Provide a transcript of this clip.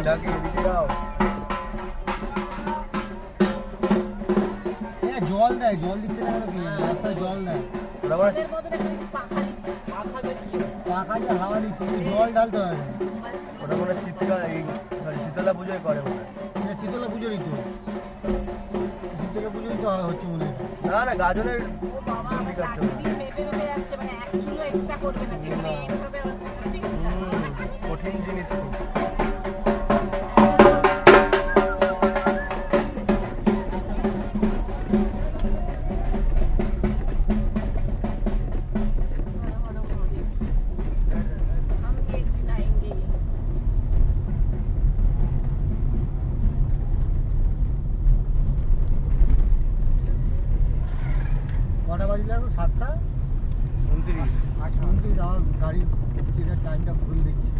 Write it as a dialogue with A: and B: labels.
A: ডাকি দিদি দাও।
B: জল দেয়, জল দিচ্ছে না কেন? রাস্তায় জল দেয়, পাখা দিয়ে হাওয়া দিচ্ছে, জল ঢালতে হবে।
A: ওটা মনে হয় শীতকাল, শীতলা পুজোয় করে মনে হয়।
B: এটা শীতলা পুজোরই তো, শীতলা পুজোরই তো হচ্ছে মনে হয়।
A: না না, গাজনের বন্দি কাটছে মনে হয়। কঠিন জিনিস খুব।
B: কটা বাজলে এখন? 7টা
A: 29।
B: 8:29। আমার গাড়ির টাইমটা ভুল দেখছি।